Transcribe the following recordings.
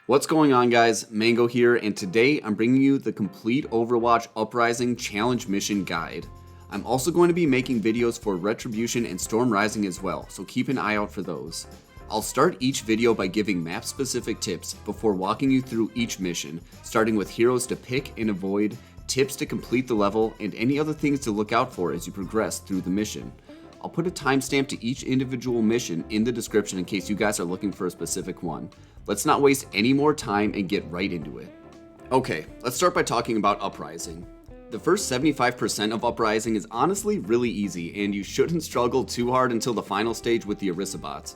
What's going on, guys? Mango here, and today I'm bringing you the complete Overwatch Uprising challenge mission guide. I'm also going to be making videos for Retribution and Storm Rising as well, so keep an eye out for those. I'll start each video by giving map-specific tips before walking you through each mission, starting with heroes to pick and avoid, tips to complete the level, and any other things to look out for as you progress through the mission. I'll put a timestamp to each individual mission in the description in case you guys are looking for a specific one. Let's not waste any more time and get right into it. Okay, let's start by talking about Uprising. The first 75% of Uprising is honestly really easy, and you shouldn't struggle too hard until the final stage with the Orisa bots.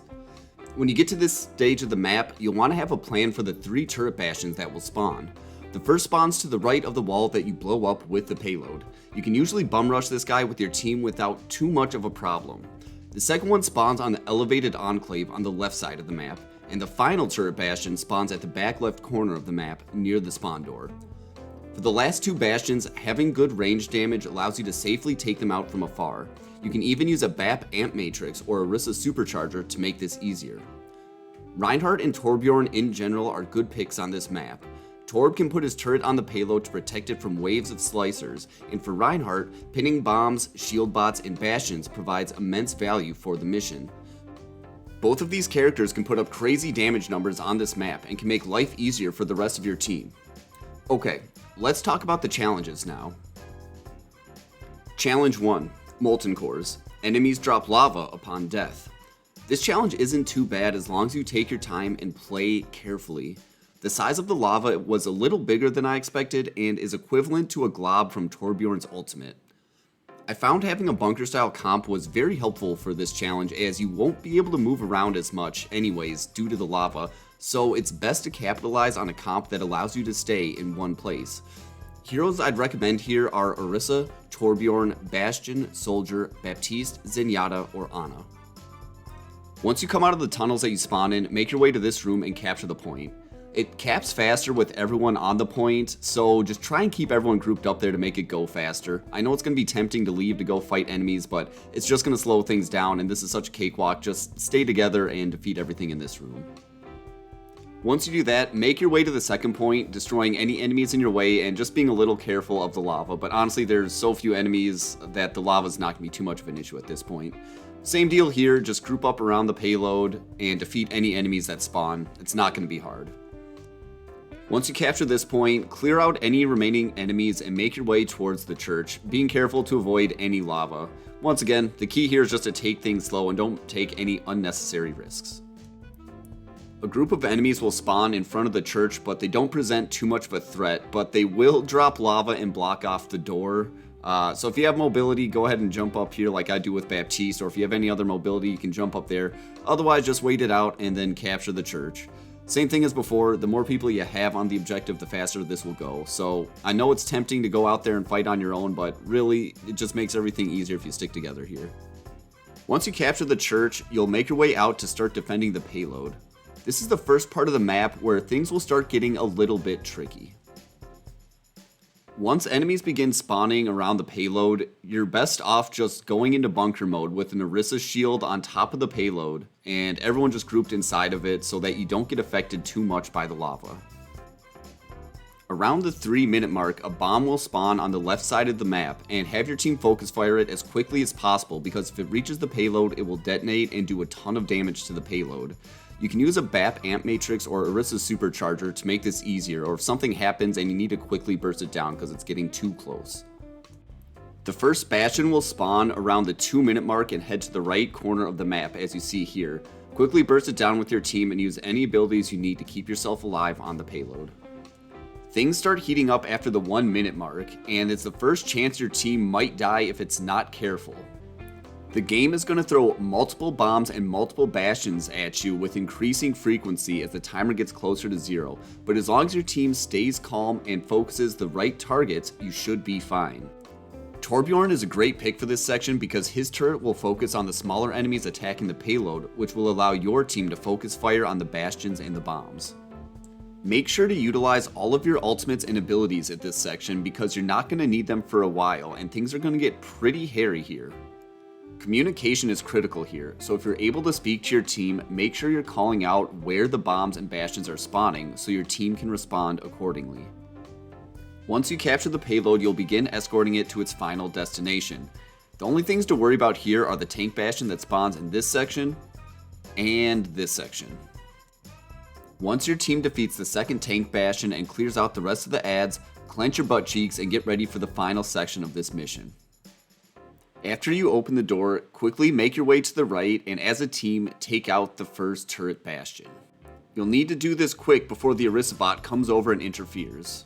When you get to this stage of the map, you'll want to have a plan for the 3 turret bastions that will spawn. The first spawns to the right of the wall that you blow up with the payload. You can usually bum rush this guy with your team without too much of a problem. The second one spawns on the elevated enclave on the left side of the map, and the final turret bastion spawns at the back left corner of the map near the spawn door. For the last 2 bastions, having good range damage allows you to safely take them out from afar. You can even use a BAP amp matrix or Orisa supercharger to make this easier. Reinhardt and Torbjorn in general are good picks on this map. Torb can put his turret on the payload to protect it from waves of slicers, and for Reinhardt, pinning bombs, shield bots, and bastions provides immense value for the mission. Both of these characters can put up crazy damage numbers on this map and can make life easier for the rest of your team. Okay, let's talk about the challenges now. Challenge 1, Molten Cores. Enemies drop lava upon death. This challenge isn't too bad as long as you take your time and play carefully. The size of the lava was a little bigger than I expected and is equivalent to a glob from Torbjorn's ultimate. I found having a bunker style comp was very helpful for this challenge as you won't be able to move around as much anyways due to the lava, so it's best to capitalize on a comp that allows you to stay in one place. Heroes I'd recommend here are Orisa, Torbjorn, Bastion, Soldier, Baptiste, Zenyatta, or Ana. Once you come out of the tunnels that you spawn in, make your way to this room and capture the point. It caps faster with everyone on the point, so just try and keep everyone grouped up there to make it go faster. I know it's going to be tempting to leave to go fight enemies, but it's just going to slow things down, and this is such a cakewalk. Just stay together and defeat everything in this room. Once you do that, make your way to the second point, destroying any enemies in your way and just being a little careful of the lava, but honestly there's so few enemies that the lava's not going to be too much of an issue at this point. Same deal here, just group up around the payload and defeat any enemies that spawn. It's not going to be hard. Once you capture this point, clear out any remaining enemies and make your way towards the church, being careful to avoid any lava. Once again, the key here is just to take things slow and don't take any unnecessary risks. A group of enemies will spawn in front of the church, but they don't present too much of a threat, but they will drop lava and block off the door. So if you have mobility, go ahead and jump up here like I do with Baptiste, or if you have any other mobility, you can jump up there. Otherwise, just wait it out and then capture the church. Same thing as before, the more people you have on the objective, the faster this will go. So I know it's tempting to go out there and fight on your own, but really, it just makes everything easier if you stick together here. Once you capture the church, you'll make your way out to start defending the payload. This is the first part of the map where things will start getting a little bit tricky. Once enemies begin spawning around the payload, you're best off just going into bunker mode with an Orisa shield on top of the payload and everyone just grouped inside of it so that you don't get affected too much by the lava. Around the 3-minute mark, a bomb will spawn on the left side of the map and have your team focus fire it as quickly as possible because if it reaches the payload, it will detonate and do a ton of damage to the payload. You can use a BAP amp matrix or Orisa supercharger to make this easier, or if something happens and you need to quickly burst it down because it's getting too close. The first bastion will spawn around the 2-minute mark and head to the right corner of the map as you see here. Quickly burst it down with your team and use any abilities you need to keep yourself alive on the payload. Things start heating up after the 1-minute mark, and it's the first chance your team might die if it's not careful. The game is going to throw multiple bombs and multiple bastions at you with increasing frequency as the timer gets closer to 0, but as long as your team stays calm and focuses the right targets, you should be fine. Torbjorn is a great pick for this section because his turret will focus on the smaller enemies attacking the payload, which will allow your team to focus fire on the bastions and the bombs. Make sure to utilize all of your ultimates and abilities at this section because you're not going to need them for a while and things are going to get pretty hairy here. Communication is critical here, so if you're able to speak to your team, make sure you're calling out where the bombs and bastions are spawning so your team can respond accordingly. Once you capture the payload, you'll begin escorting it to its final destination. The only things to worry about here are the tank bastion that spawns in this section and this section. Once your team defeats the second tank bastion and clears out the rest of the adds, clench your butt cheeks and get ready for the final section of this mission. After you open the door, quickly make your way to the right and as a team, take out the first turret bastion. You'll need to do this quick before the Orisa comes over and interferes.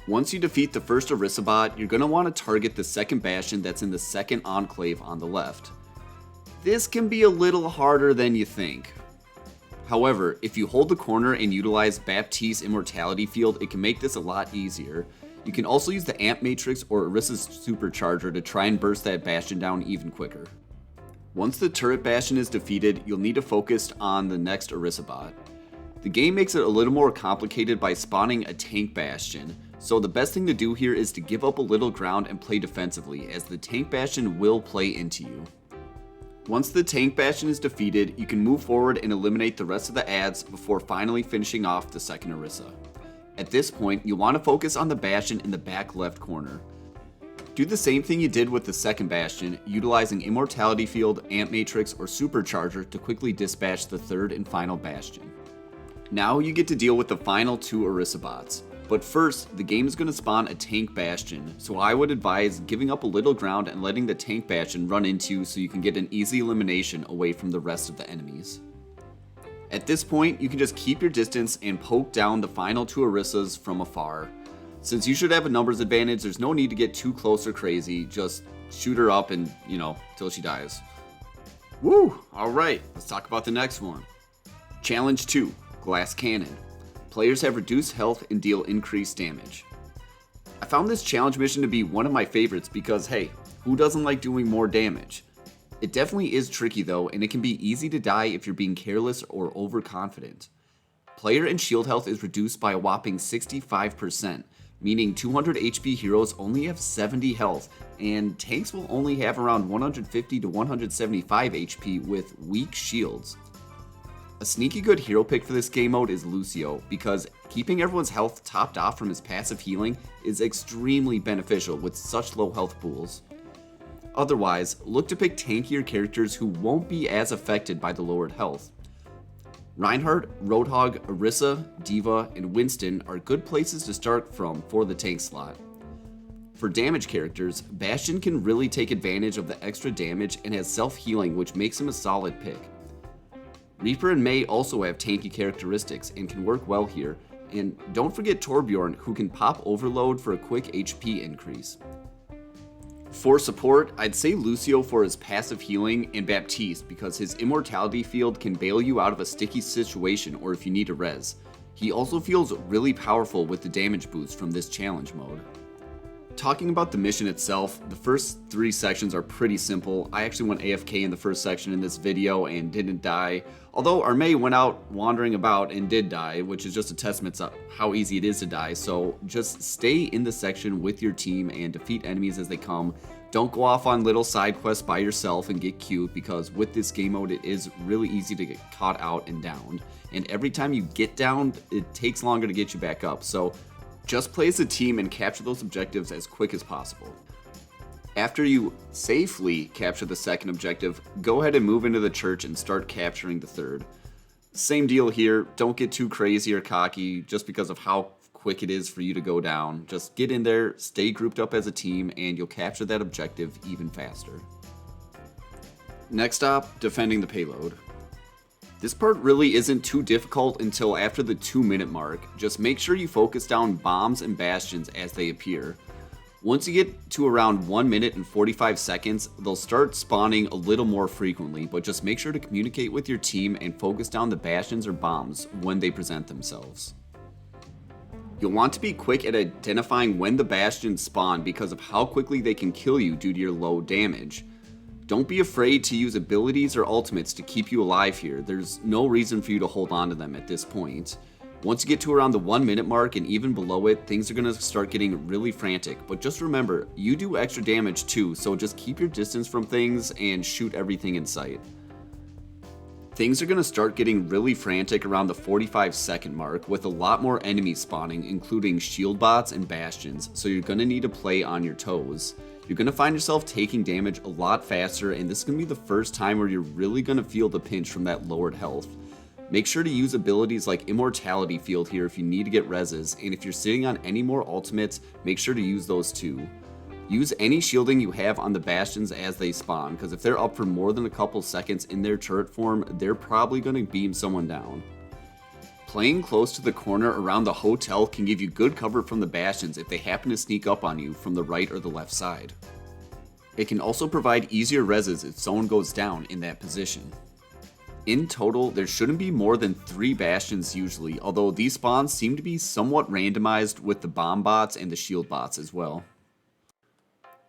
Once you defeat the first Orisa, you're going to want to target the second bastion that's in the second enclave on the left. This can be a little harder than you think. However, if you hold the corner and utilize Baptiste's Immortality Field, it can make this a lot easier. You can also use the Amp Matrix or Orisa's Supercharger to try and burst that bastion down even quicker. Once the turret bastion is defeated, you'll need to focus on the next Orisa. The game makes it a little more complicated by spawning a tank bastion, so the best thing to do here is to give up a little ground and play defensively, as the tank bastion will play into you. Once the tank bastion is defeated, you can move forward and eliminate the rest of the adds before finally finishing off the second Orisa. At this point, you'll want to focus on the bastion in the back left corner. Do the same thing you did with the second bastion, utilizing Immortality Field, Amp Matrix, or Supercharger to quickly dispatch the third and final bastion. Now you get to deal with the final two Orisa. But first, the game is going to spawn a tank bastion, so I would advise giving up a little ground and letting the tank bastion run into you so you can get an easy elimination away from the rest of the enemies. At this point, you can just keep your distance and poke down the final two Orisas from afar. Since you should have a numbers advantage, there's no need to get too close or crazy, just shoot her up and, till she dies. Woo! Alright, let's talk about the next one. Challenge 2, Glass Cannon. Players have reduced health and deal increased damage. I found this challenge mission to be one of my favorites because, hey, who doesn't like doing more damage? It definitely is tricky though, and it can be easy to die if you're being careless or overconfident. Player and shield health is reduced by a whopping 65%, meaning 200 HP heroes only have 70 health, and tanks will only have around 150 to 175 HP with weak shields. A sneaky good hero pick for this game mode is Lucio, because keeping everyone's health topped off from his passive healing is extremely beneficial with such low health pools. Otherwise, look to pick tankier characters who won't be as affected by the lowered health. Reinhardt, Roadhog, Orisa, D.Va, and Winston are good places to start from for the tank slot. For damage characters, Bastion can really take advantage of the extra damage and has self-healing, which makes him a solid pick. Reaper and Mei also have tanky characteristics and can work well here, and don't forget Torbjorn, who can pop Overload for a quick HP increase. For support, I'd say Lucio for his passive healing and Baptiste because his Immortality Field can bail you out of a sticky situation or if you need a res. He also feels really powerful with the damage boost from this challenge mode. Talking about the mission itself, the first 3 sections are pretty simple. I actually went AFK in the first section in this video and didn't die, although our Mei went out wandering about and did die, which is just a testament to how easy it is to die, so just stay in the section with your team and defeat enemies as they come. Don't go off on little side quests by yourself and get cute, because with this game mode it is really easy to get caught out and downed, and every time you get downed, it takes longer to get you back up, so just play as a team and capture those objectives as quick as possible. After you safely capture the second objective, go ahead and move into the church and start capturing the third. Same deal here, don't get too crazy or cocky just because of how quick it is for you to go down. Just get in there, stay grouped up as a team, and you'll capture that objective even faster. Next up, defending the payload. This part really isn't too difficult until after the 2-minute mark. Just make sure you focus down bombs and bastions as they appear. Once you get to around 1 minute and 45 seconds, they'll start spawning a little more frequently, but just make sure to communicate with your team and focus down the bastions or bombs when they present themselves. You'll want to be quick at identifying when the bastions spawn because of how quickly they can kill you due to your low damage. Don't be afraid to use abilities or ultimates to keep you alive here. There's no reason for you to hold on to them at this point. Once you get to around the 1 minute mark and even below it, things are going to start getting really frantic. But just remember, you do extra damage too, so just keep your distance from things and shoot everything in sight. Things are going to start getting really frantic around the 45-second mark with a lot more enemies spawning, including shield bots and bastions, so you're going to need to play on your toes. You're going to find yourself taking damage a lot faster, and this is going to be the first time where you're really going to feel the pinch from that lowered health. Make sure to use abilities like Immortality Field here if you need to get reses, and if you're sitting on any more ultimates, make sure to use those too. Use any shielding you have on the bastions as they spawn, because if they're up for more than a couple seconds in their turret form, they're probably going to beam someone down. Playing close to the corner around the hotel can give you good cover from the bastions if they happen to sneak up on you from the right or the left side. It can also provide easier reses if someone goes down in that position. In total, there shouldn't be more than 3 bastions usually, although these spawns seem to be somewhat randomized with the bomb bots and the shield bots as well.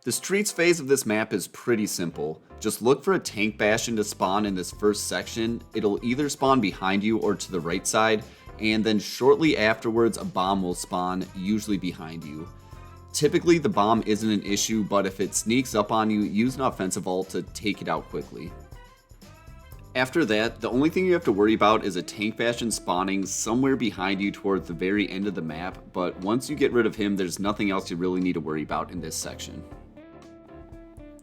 The streets phase of this map is pretty simple. Just look for a tank bastion to spawn in this first section. It'll either spawn behind you or to the right side, and then shortly afterwards a bomb will spawn, usually behind you. Typically the bomb isn't an issue, but if it sneaks up on you, use an offensive ult to take it out quickly. After that, the only thing you have to worry about is a tank bastion spawning somewhere behind you towards the very end of the map, but once you get rid of him, there's nothing else you really need to worry about in this section.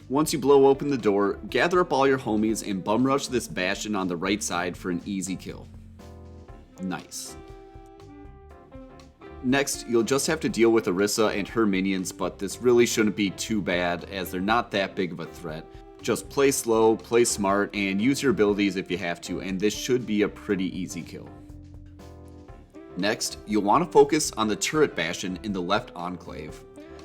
Once you blow open the door, gather up all your homies and bum rush this bastion on the right side for an easy kill. Nice. Next, you'll just have to deal with Orisa and her minions, but this really shouldn't be too bad as they're not that big of a threat. Just play slow, play smart, and use your abilities if you have to, and this should be a pretty easy kill. Next, you'll want to focus on the turret bastion in the left enclave.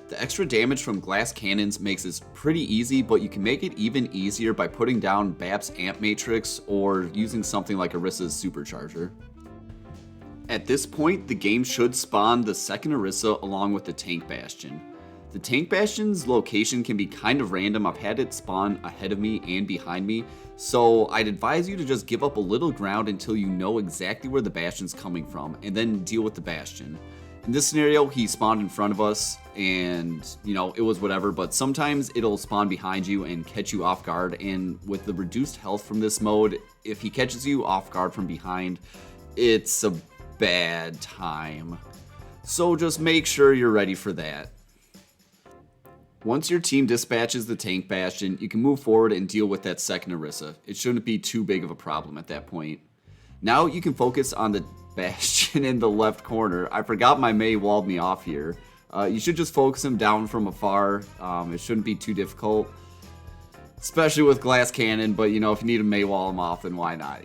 The extra damage from glass cannons makes this pretty easy, but you can make it even easier by putting down BAP's amp matrix or using something like Orisa's supercharger. At this point, the game should spawn the second Orisa along with the tank bastion. The tank bastion's location can be kind of random. I've had it spawn ahead of me and behind me, so I'd advise you to just give up a little ground until you know exactly where the bastion's coming from, and then deal with the bastion. In this scenario, he spawned in front of us, and, it was whatever, but sometimes it'll spawn behind you and catch you off guard, and with the reduced health from this mode, if he catches you off guard from behind, it's a bad time. So just make sure you're ready for that. Once your team dispatches the tank bastion, you can move forward and deal with that second Orisa. It shouldn't be too big of a problem at that point. Now you can focus on the bastion in the left corner. I forgot my Mei walled me off here. You should just focus him down from afar. It shouldn't be too difficult, especially with glass cannon, but if you need to Mei wall him off, then why not,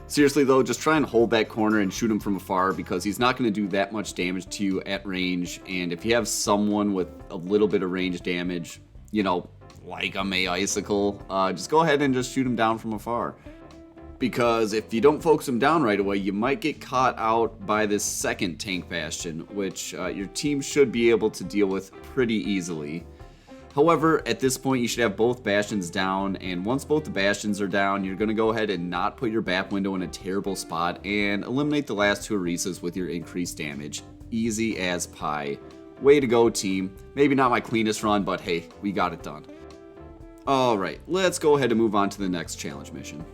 Seriously though, just try and hold that corner and shoot him from afar because he's not going to do that much damage to you at range, and if you have someone with a little bit of range damage, like a Mei Icicle, just go ahead and just shoot him down from afar. Because if you don't focus him down right away, you might get caught out by this second tank bastion, which your team should be able to deal with pretty easily. However, at this point you should have both bastions down, and once both the bastions are down, you're going to go ahead and not put your BAP window in a terrible spot and eliminate the last 2 Orisas with your increased damage. Easy as pie. Way to go, team. Maybe not my cleanest run, but hey, we got it done. Alright, let's go ahead and move on to the next challenge mission.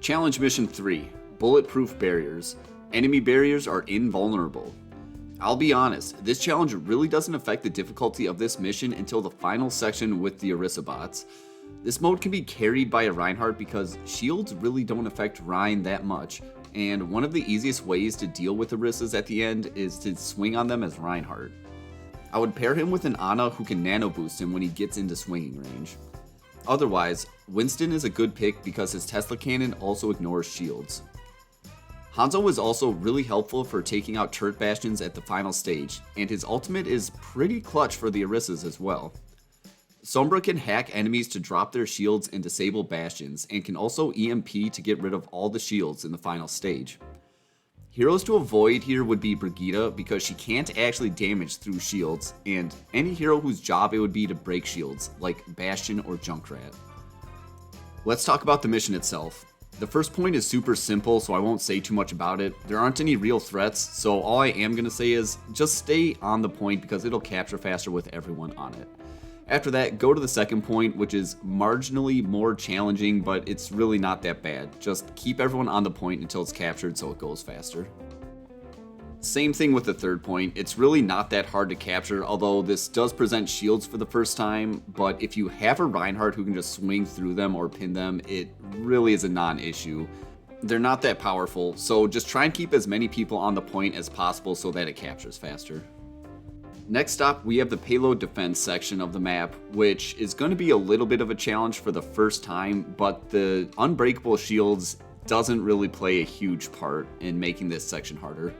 Challenge Mission 3, Bulletproof Barriers. Enemy barriers are invulnerable. I'll be honest, this challenge really doesn't affect the difficulty of this mission until the final section with the Orisa bots. This mode can be carried by a Reinhardt because shields really don't affect Rein that much, and one of the easiest ways to deal with Orisas at the end is to swing on them as Reinhardt. I would pair him with an Ana who can nano boost him when he gets into swinging range. Otherwise, Winston is a good pick because his Tesla cannon also ignores shields. Hanzo is also really helpful for taking out turret bastions at the final stage, and his ultimate is pretty clutch for the Orisas as well. Sombra can hack enemies to drop their shields and disable bastions, and can also EMP to get rid of all the shields in the final stage. Heroes to avoid here would be Brigitte because she can't actually damage through shields, and any hero whose job it would be to break shields, like Bastion or Junkrat. Let's talk about the mission itself. The first point is super simple, so I won't say too much about it. There aren't any real threats, so all I am going to say is just stay on the point because it'll capture faster with everyone on it. After that, go to the second point, which is marginally more challenging, but it's really not that bad. Just keep everyone on the point until it's captured so it goes faster. Same thing with the third point. It's really not that hard to capture, although this does present shields for the first time, but if you have a Reinhardt who can just swing through them or pin them, it really is a non-issue. They're not that powerful, so just try and keep as many people on the point as possible so that it captures faster. Next up, we have the payload defense section of the map, which is going to be a little bit of a challenge for the first time, but the unbreakable shields doesn't really play a huge part in making this section harder.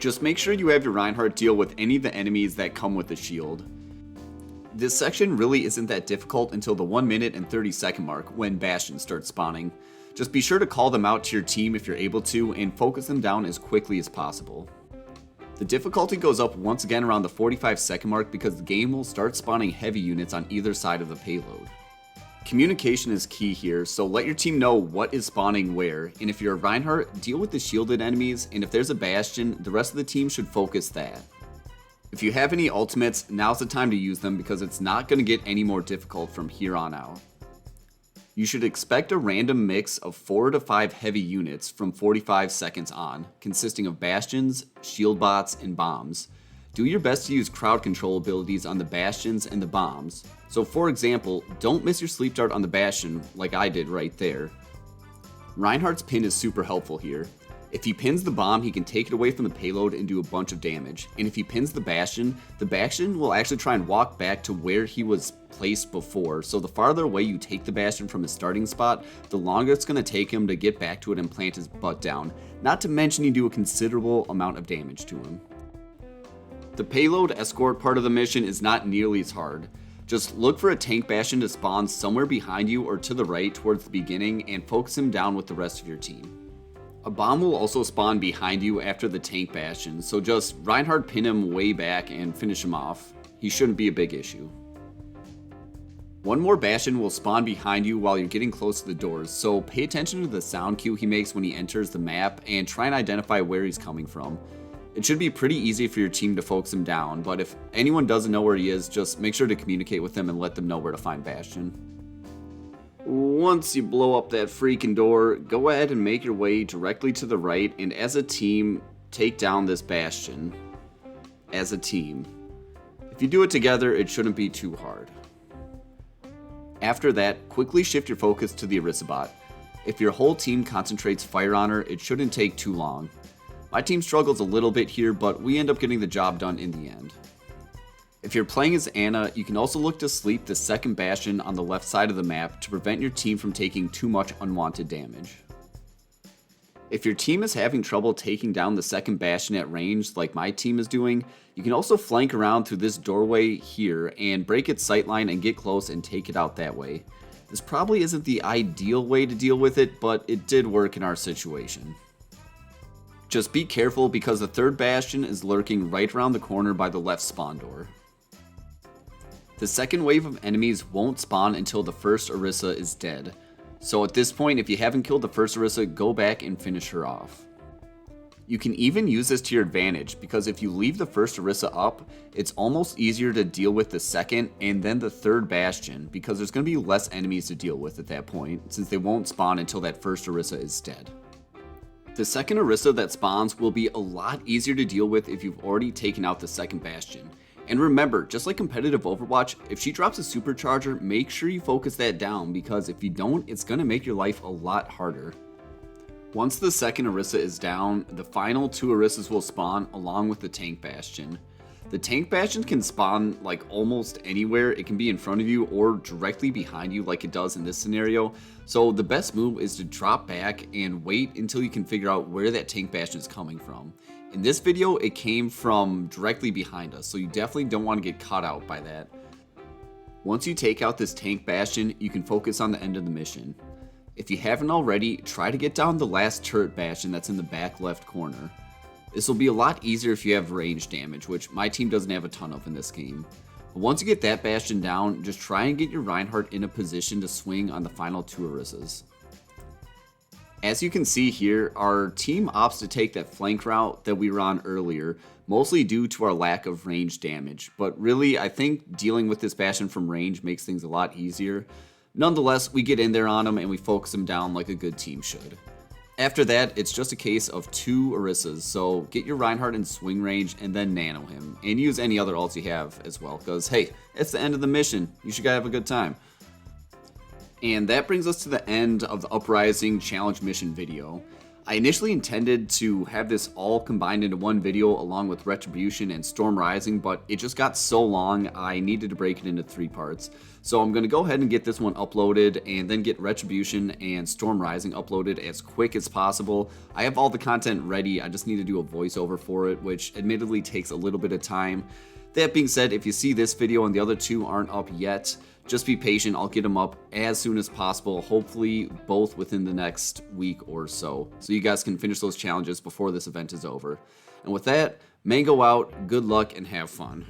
Just make sure you have your Reinhardt deal with any of the enemies that come with the shield. This section really isn't that difficult until the 1 minute and 30 second mark when bastions start spawning. Just be sure to call them out to your team if you're able to and focus them down as quickly as possible. The difficulty goes up once again around the 45 second mark because the game will start spawning heavy units on either side of the payload. Communication is key here, so let your team know what is spawning where, and if you're a Reinhardt, deal with the shielded enemies, and if there's a bastion, the rest of the team should focus that. If you have any ultimates, now's the time to use them because it's not going to get any more difficult from here on out. You should expect a random mix of 4 to 5 heavy units from 45 seconds on, consisting of bastions, shield bots, and bombs. Do your best to use crowd control abilities on the bastions and the bombs. So for example, don't miss your sleep dart on the bastion like I did right there. Reinhardt's pin is super helpful here. If he pins the bomb, he can take it away from the payload and do a bunch of damage. And if he pins the bastion will actually try and walk back to where he was placed before. So the farther away you take the bastion from his starting spot, the longer it's going to take him to get back to it and plant his butt down. Not to mention you do a considerable amount of damage to him. The payload escort part of the mission is not nearly as hard. Just look for a tank bastion to spawn somewhere behind you or to the right towards the beginning and focus him down with the rest of your team. A bomb will also spawn behind you after the tank bastion, so just Reinhardt pin him way back and finish him off. He shouldn't be a big issue. One more bastion will spawn behind you while you're getting close to the doors, so pay attention to the sound cue he makes when he enters the map and try and identify where he's coming from. It should be pretty easy for your team to focus him down, but if anyone doesn't know where he is, just make sure to communicate with them and let them know where to find bastion. Once you blow up that freaking door, go ahead and make your way directly to the right, and as a team, take down this bastion. As a team. If you do it together, it shouldn't be too hard. After that, quickly shift your focus to the Orisa. If your whole team concentrates fire on her, it shouldn't take too long. My team struggles a little bit here, but we end up getting the job done in the end. If you're playing as Ana, you can also look to sleep the second bastion on the left side of the map to prevent your team from taking too much unwanted damage. If your team is having trouble taking down the second bastion at range like my team is doing, you can also flank around through this doorway here and break its sightline and get close and take it out that way. This probably isn't the ideal way to deal with it, but it did work in our situation. Just be careful because the third bastion is lurking right around the corner by the left spawn door. The second wave of enemies won't spawn until the first Orisa is dead. So at this point, if you haven't killed the first Orisa, go back and finish her off. You can even use this to your advantage because if you leave the first Orisa up, it's almost easier to deal with the second and then the third bastion because there's going to be less enemies to deal with at that point since they won't spawn until that first Orisa is dead. The second Orisa that spawns will be a lot easier to deal with if you've already taken out the second bastion. And remember, just like competitive Overwatch, if she drops a supercharger, make sure you focus that down because if you don't, it's going to make your life a lot harder. Once the second Orisa is down, the final two Orisas will spawn along with the tank bastion. The tank bastion can spawn like almost anywhere. It can be in front of you or directly behind you like it does in this scenario. So the best move is to drop back and wait until you can figure out where that tank bastion is coming from. In this video, it came from directly behind us, so you definitely don't want to get caught out by that. Once you take out this tank bastion, you can focus on the end of the mission. If you haven't already, try to get down the last turret bastion that's in the back left corner. This will be a lot easier if you have range damage, which my team doesn't have a ton of in this game. But once you get that bastion down, just try and get your Reinhardt in a position to swing on the final two Orisas. As you can see here, our team opts to take that flank route that we were on earlier, mostly due to our lack of range damage. But really, I think dealing with this Bastion from range makes things a lot easier. Nonetheless, we get in there on him and we focus him down like a good team should. After that, it's just a case of 2 Orissas, so get your Reinhardt in swing range and then nano him. And use any other ults you have as well, because hey, it's the end of the mission. You should have a good time. And that brings us to the end of the Uprising challenge mission video. I initially intended to have this all combined into one video along with Retribution and Storm Rising, but it just got so long I needed to break it into 3 parts. So I'm going to go ahead and get this one uploaded and then get Retribution and Storm Rising uploaded as quick as possible. I have all the content ready, I just need to do a voiceover for it, which admittedly takes a little bit of time. That being said, if you see this video and the other 2 aren't up yet, just be patient, I'll get them up as soon as possible, hopefully both within the next week or so you guys can finish those challenges before this event is over. And with that, may go out, good luck, and have fun.